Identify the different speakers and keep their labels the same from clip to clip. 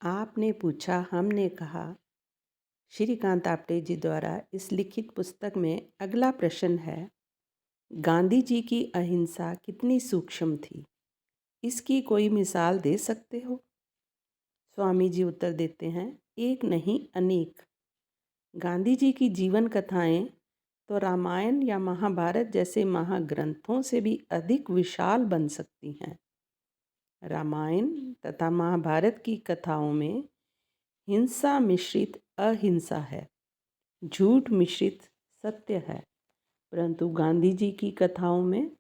Speaker 1: आपने पूछा, हमने कहा। श्रीकांत आप्टे जी द्वारा इस लिखित पुस्तक में अगला प्रश्न है, गांधी जी की अहिंसा कितनी सूक्ष्म थी? इसकी कोई मिसाल दे सकते हो? स्वामी जी उत्तर देते हैं, एक नहीं अनेक। गांधी जी की जीवन कथाएं तो रामायण या महाभारत जैसे महाग्रंथों से भी अधिक विशाल बन सकती हैं। रामायण तथा महाभारत की कथाओं में हिंसा मिश्रित अहिंसा है, झूठ मिश्रित सत्य है, परंतु गांधी जी की कथाओं में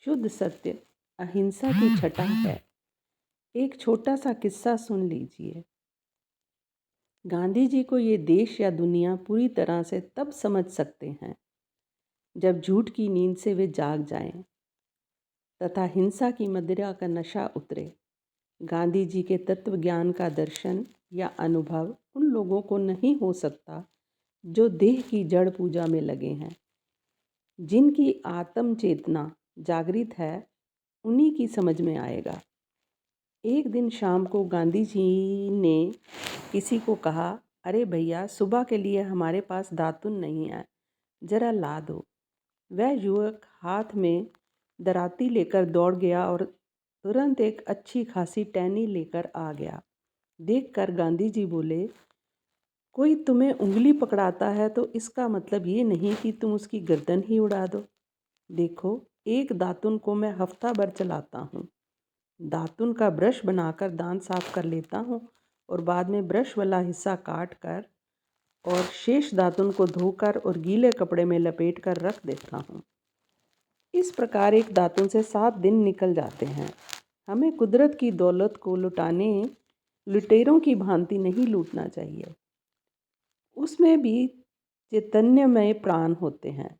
Speaker 1: शुद्ध सत्य अहिंसा की छटा है। एक छोटा सा किस्सा सुन लीजिए। गांधी जी को ये देश या दुनिया पूरी तरह से तब समझ सकते हैं जब झूठ की नींद से वे जाग जाएं तथा हिंसा की मदिरा का नशा उतरे। गांधी जी के तत्व ज्ञान का दर्शन या अनुभव उन लोगों को नहीं हो सकता जो देह की जड़ पूजा में लगे हैं। जिनकी आत्म चेतना जागृत है, उन्हीं की समझ में आएगा। एक दिन शाम को गांधी जी ने किसी को कहा, अरे भैया, सुबह के लिए हमारे पास दातुन नहीं है, जरा ला दो। वह युवक हाथ में दराती लेकर दौड़ गया और तुरंत एक अच्छी खासी टहनी लेकर आ गया। देखकर गांधी जी बोले, कोई तुम्हें उंगली पकड़ाता है तो इसका मतलब ये नहीं कि तुम उसकी गर्दन ही उड़ा दो। देखो, एक दातुन को मैं हफ्ता भर चलाता हूँ। दातुन का ब्रश बनाकर दांत साफ कर लेता हूँ और बाद में ब्रश वाला हिस्सा काट कर और शेष दातुन को धोकर और गीले कपड़े में लपेट कर रख देता हूँ। इस प्रकार एक दातुन से 7 दिन निकल जाते हैं। हमें कुदरत की दौलत को लुटेरों की भांति नहीं लूटना चाहिए। उसमें भी चैतन्यमय प्राण होते हैं।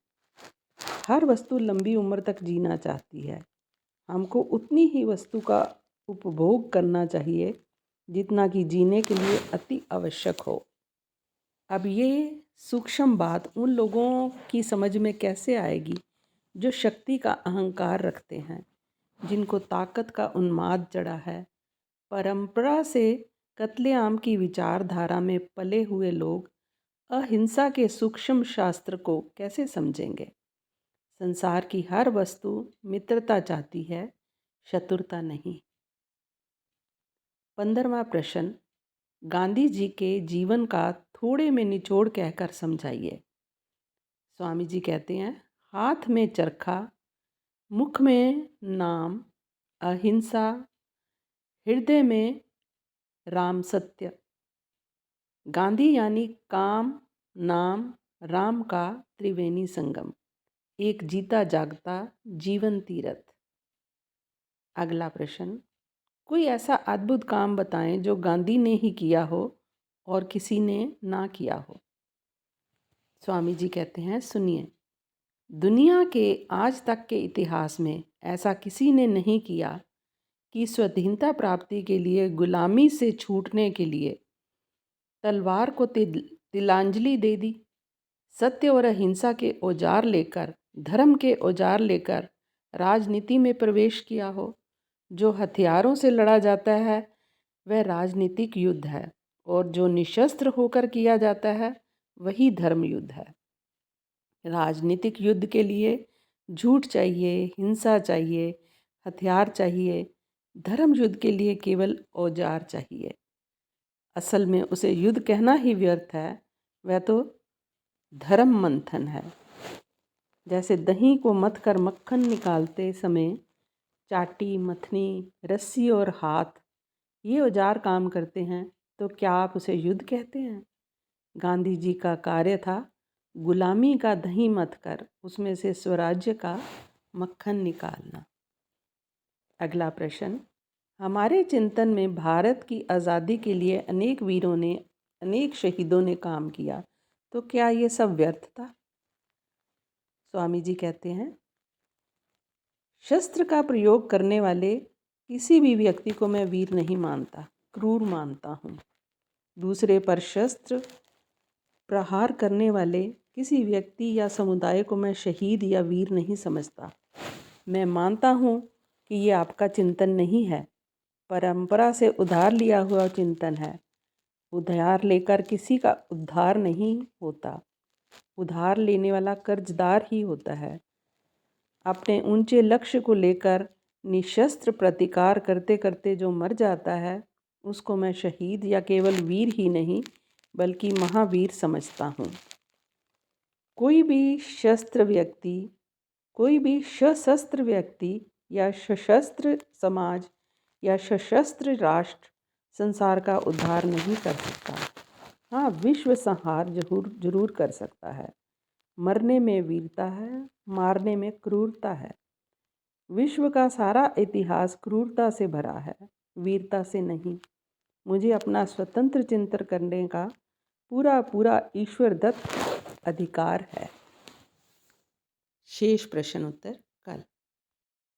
Speaker 1: हर वस्तु लंबी उम्र तक जीना चाहती है। हमको उतनी ही वस्तु का उपभोग करना चाहिए जितना कि जीने के लिए अति आवश्यक हो। अब ये सूक्ष्म बात उन लोगों की समझ में कैसे आएगी जो शक्ति का अहंकार रखते हैं, जिनको ताकत का उन्माद चढ़ा है। परंपरा से कत्लेआम की विचारधारा में पले हुए लोग अहिंसा के सूक्ष्म शास्त्र को कैसे समझेंगे? संसार की हर वस्तु मित्रता चाहती है, शत्रुता नहीं। 15वां प्रश्न, गांधी जी के जीवन का थोड़े में निचोड़ कहकर समझाइए। स्वामी जी कहते हैं, हाथ में चरखा, मुख में नाम, अहिंसा, हृदय में राम सत्य। गांधी यानी काम, नाम, राम का त्रिवेणी संगम, एक जीता जागता जीवन तीरथ। अगला प्रश्न, कोई ऐसा अद्भुत काम बताएं जो गांधी ने ही किया हो और किसी ने ना किया हो। स्वामी जी कहते हैं, सुनिए, दुनिया के आज तक के इतिहास में ऐसा किसी ने नहीं किया कि स्वाधीनता प्राप्ति के लिए गुलामी से छूटने के लिए तलवार को तिलांजलि दे दी। सत्य और अहिंसा के औजार लेकर, धर्म के औजार लेकर राजनीति में प्रवेश किया हो। जो हथियारों से लड़ा जाता है वह राजनीतिक युद्ध है, और जो निशस्त्र होकर किया जाता है वही धर्म युद्ध है। राजनीतिक युद्ध के लिए झूठ चाहिए, हिंसा चाहिए, हथियार चाहिए। धर्म युद्ध के लिए केवल औजार चाहिए। असल में उसे युद्ध कहना ही व्यर्थ है, वह तो धर्म मंथन है। जैसे दही को मथ कर मक्खन निकालते समय चाटी, मथनी, रस्सी और हाथ, ये औजार काम करते हैं, तो क्या आप उसे युद्ध कहते हैं? गांधी जी का कार्य था गुलामी का दही मथ कर उसमें से स्वराज्य का मक्खन निकालना। अगला प्रश्न, हमारे चिंतन में भारत की आज़ादी के लिए अनेक वीरों ने, अनेक शहीदों ने काम किया, तो क्या ये सब व्यर्थ था? स्वामी जी कहते हैं, शस्त्र का प्रयोग करने वाले किसी भी व्यक्ति को मैं वीर नहीं मानता, क्रूर मानता हूँ। दूसरे पर शस्त्र प्रहार करने वाले किसी व्यक्ति या समुदाय को मैं शहीद या वीर नहीं समझता। मैं मानता हूँ कि ये आपका चिंतन नहीं है। परंपरा से उधार लिया हुआ चिंतन है। उधार लेकर किसी का उद्धार नहीं होता। उधार लेने वाला कर्जदार ही होता है। अपने ऊंचे लक्ष्य को लेकर निशस्त्र प्रतिकार करते करते जो मर जाता है, उसको मैं शहीद या केवल वीर ही नहीं बल्कि महावीर समझता हूँ। कोई भी सशस्त्र व्यक्ति या सशस्त्र समाज या सशस्त्र राष्ट्र संसार का उद्धार नहीं कर सकता। हाँ, विश्व संहार जरूर कर सकता है। मरने में वीरता है, मारने में क्रूरता है। विश्व का सारा इतिहास क्रूरता से भरा है, वीरता से नहीं। मुझे अपना स्वतंत्र चिंतन करने का पूरा पूरा ईश्वर दत्त अधिकार है। शेष प्रश्न उत्तर।